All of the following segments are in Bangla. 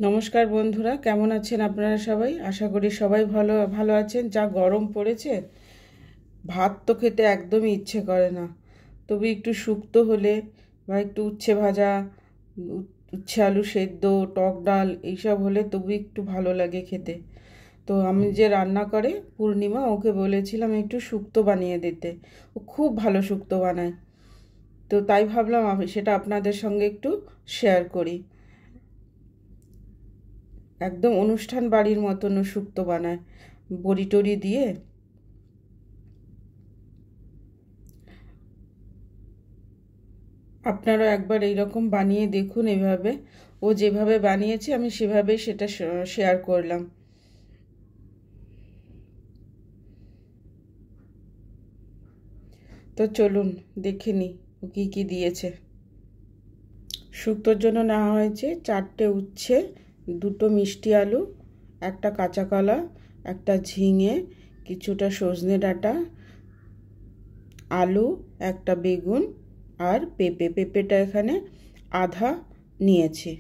নমস্কার বন্ধুরা, কেমন আছেন আপনারা সবাই? আশা করি সবাই ভালো ভালো আছেন। যা গরম পড়েছে, ভাত তো খেতে একদমই ইচ্ছে করে না। তবে একটু শুক্তো হলে বা একটু উচ্ছে ভাজা, উচ্ছে আলু সেদ্ধ, টক ডাল এইসব হলে তবু একটু ভালো লাগে খেতে। তো আমি যে রান্না করে পূর্ণিমা, ওকে বলেছিলাম একটু শুক্তো বানিয়ে দিতে। ও খুব ভালো শুক্তো বানায়। তো তাই ভাবলাম আমি সেটা আপনাদের সঙ্গে একটু শেয়ার করি। একদম অনুষ্ঠান বাড়ির মতন শুক্তো বানায়, বড়ি টড়ি দিয়ে। আপনারা একবার এইরকম বানিয়ে দেখুন। এভাবে ও যেভাবে বানিয়েছে আমি সেভাবেই সেটা শেয়ার করলাম। তো চলুন দেখে নিই ও কী কী দিয়েছে। শুক্তোর জন্য নেওয়া হয়েছে 4টে উচ্ছে, 2টো মিষ্টি আলু, একটা কাঁচা কলা, একটা ঝিঙে, কিছুটা সজনে ডাঁটা, আলু, একটা বেগুন আর পেঁপেটা এখানে আধা নিয়েছি,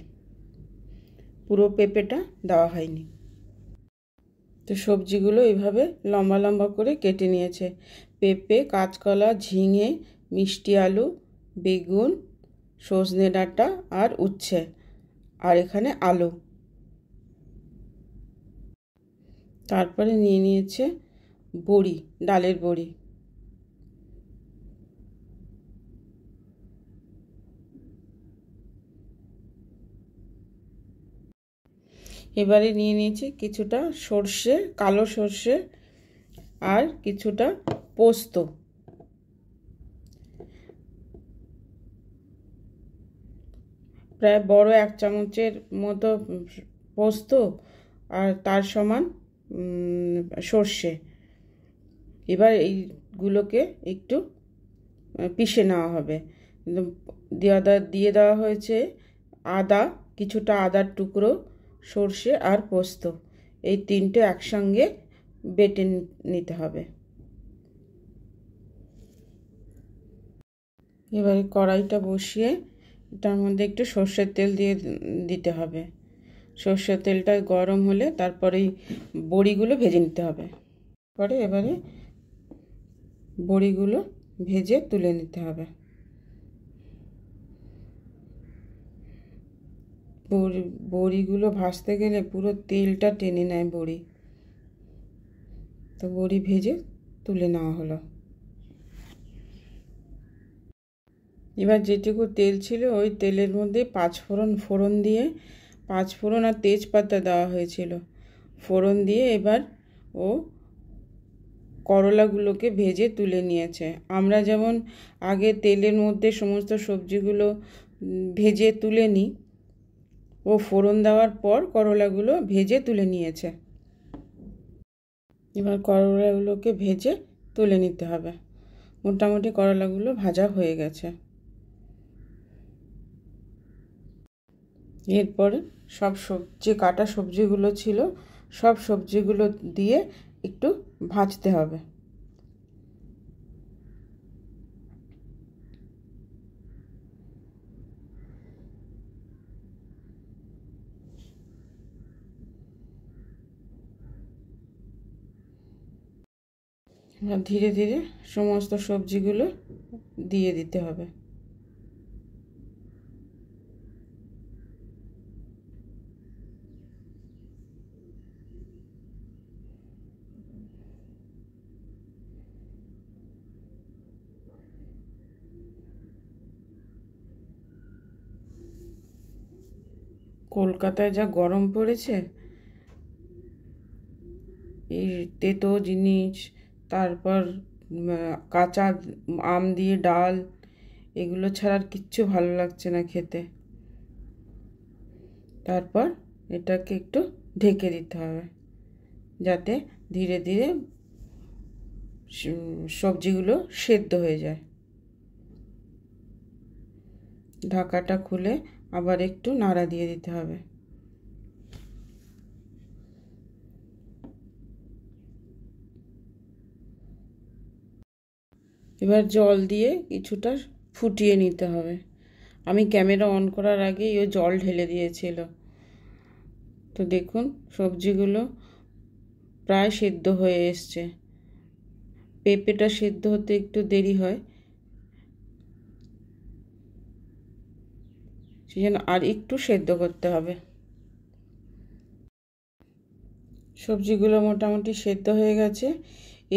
পুরো পেঁপেটা দেওয়া হয়নি। তো সবজিগুলো এইভাবে লম্বা লম্বা করে কেটে নিয়েছে। পেঁপে, কাঁচকলা, ঝিঙে, মিষ্টি আলু, বেগুন, সজনে ডাঁটা আর উচ্ছে, আর এখানে আলু। তারপরে নিয়ে নিয়েছে বড়ি, ডালের বড়ি। এবারে নিয়ে নিয়েছি কিছুটা সর্ষে, কালো সর্ষে, আর কিছুটা পোস্ত। প্রায় বড় 1 চামচের মতো পোস্ত, আর তার সমান সর্ষে। এবার এইগুলোকে একটু পিষে নেওয়া হবে। দিয়ে দেওয়া হয়েছে আদা, কিছুটা আদার টুকরো, সর্ষে আর পোস্ত, এই 3টে একসঙ্গে বেটে নিতে হবে। এবারে কড়াইটা বসিয়ে তার মধ্যে একটু সর্ষের তেল দিয়ে দিতে হবে। সর্ষের তেলটা গরম হলে তারপরেই বড়িগুলো ভেজে নিতে হবে। এবারে বড়িগুলো ভেজে তুলে নিতে হবে। বড়িগুলো ভাজতে গেলে পুরো তেলটা টেনে নেয় বড়ি। তো বড়ি ভেজে তুলে নেওয়া হলো। এবার যেটুকু তেল ছিল ওই তেলের মধ্যে 5 ফোড়ন দিয়ে, 5 ফোড়ন আর তেজপাতা দেওয়া হয়েছিল। ফোড়ন দিয়ে এবার ও করলাগুলোকে ভেজে তুলে নিয়েছে। আমরা যেমন আগে তেলের মধ্যে সমস্ত সবজিগুলো ভেজে তুলে নিই, ও ফোড়ন দেওয়ার পর করলাগুলো ভেজে তুলে নিয়েছে। এবার করলাগুলোকে ভেজে তুলে নিতে হবে। মোটামুটি করলাগুলো ভাজা হয়ে গেছে। এরপরে সব সবজি, কাটা সবজিগুলো ছিল, সব সবজিগুলো দিয়ে একটু ভাজতে হবে। ধীরে ধীরে সমস্ত সবজিগুলো দিয়ে দিতে হবে। কলকাতায় যা গরম পড়েছে, এই তেতো জিনিস, তারপর কাঁচা আম দিয়ে ডাল, এগুলো ছাড়া আর কিচ্ছু ভালো লাগছে না খেতে। তারপর এটাকে একটু ঢেকে দিতে হবে যাতে ধীরে ধীরে সবজিগুলো সেদ্ধ হয়ে যায়। ঢাকাটা খুলে আবার একটু নাড়া দিয়ে দিতে হবে। এবার জল দিয়ে কিছুটা ফুটিয়ে নিতে হবে। আমি ক্যামেরা অন করার আগেই ও জল ঢেলে দিয়েছিল। তো দেখুন সবজিগুলো প্রায় সিদ্ধ হয়ে এসছে। পেঁপেটা সিদ্ধ হতে একটু দেরি হয়, সেজন্য আর একটু সেদ্ধ করতে হবে। সবজিগুলো মোটামুটি সেদ্ধ হয়ে গেছে।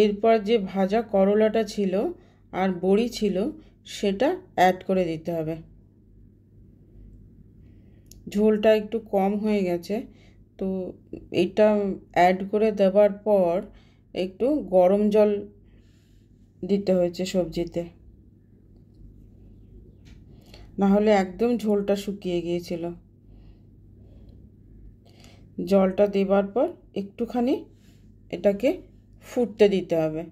এরপর যে ভাজা করলাটা ছিল আর বড়ি ছিল সেটা অ্যাড করে দিতে হবে। ঝোলটা একটু কম হয়ে গেছে, তো এটা অ্যাড করে দেওয়ার পর একটু গরম জল দিতে হয়েছে সবজিতে, না হলে একদম ঝোলটা শুকিয়ে গিয়েছিল। জলটা দেবার পর একটুখানি এটাকে ফুটতে দিতে হবে।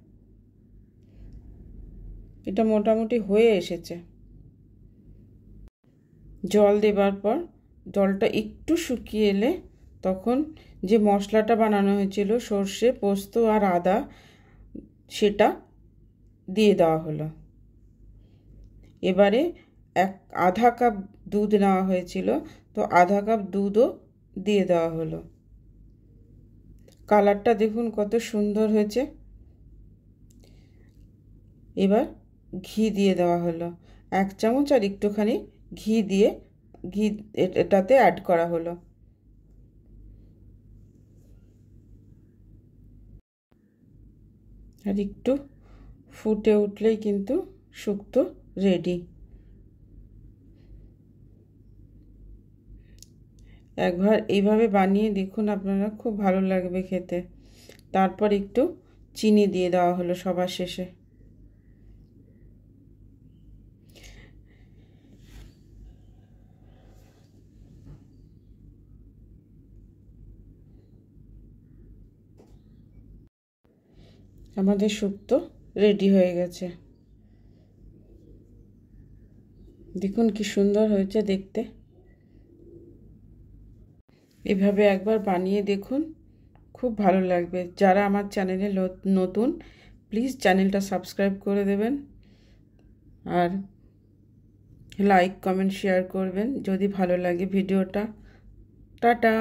এটা মোটামুটি হয়ে এসেছে। জল দেবার পর জলটা একটু শুকিয়ে এলে তখন যে মশলাটা বানানো হয়েছিল সর্ষে, পোস্ত আর আদা, সেটা দিয়ে দেওয়া হলো। এবারে আধা কাপ দুধ নেওয়া হয়েছিল, তো আধা কাপ দুধও দিয়ে দেওয়া হলো। কালারটা দেখুন কত সুন্দর হয়েছে। এবার ঘি দিয়ে দেওয়া হলো 1 চামচ, আর একটুখানি ঘি দিয়ে এটাতে অ্যাড করা হলো। আর একটু ফুটে উঠলেই কিন্তু শুক্তো রেডি। একবার এইভাবে বানিয়ে দেখুন আপনারা, খুব ভালো লাগবে খেতে। তারপর একটু চিনি দিয়ে দেওয়া হলো সবার শেষে। আমাদের শুক্তো রেডি হয়ে গেছে। দেখুন কি সুন্দর হয়েছে দেখতে। এভাবে একবার বানিয়ে দেখুন, খুব ভালো লাগবে। যারা আমার চ্যানেলে নতুন, প্লিজ চ্যানেলটা সাবস্ক্রাইব করে দেবেন, আর লাইক কমেন্ট শেয়ার করবেন যদি ভালো লাগে ভিডিওটা। টাটা।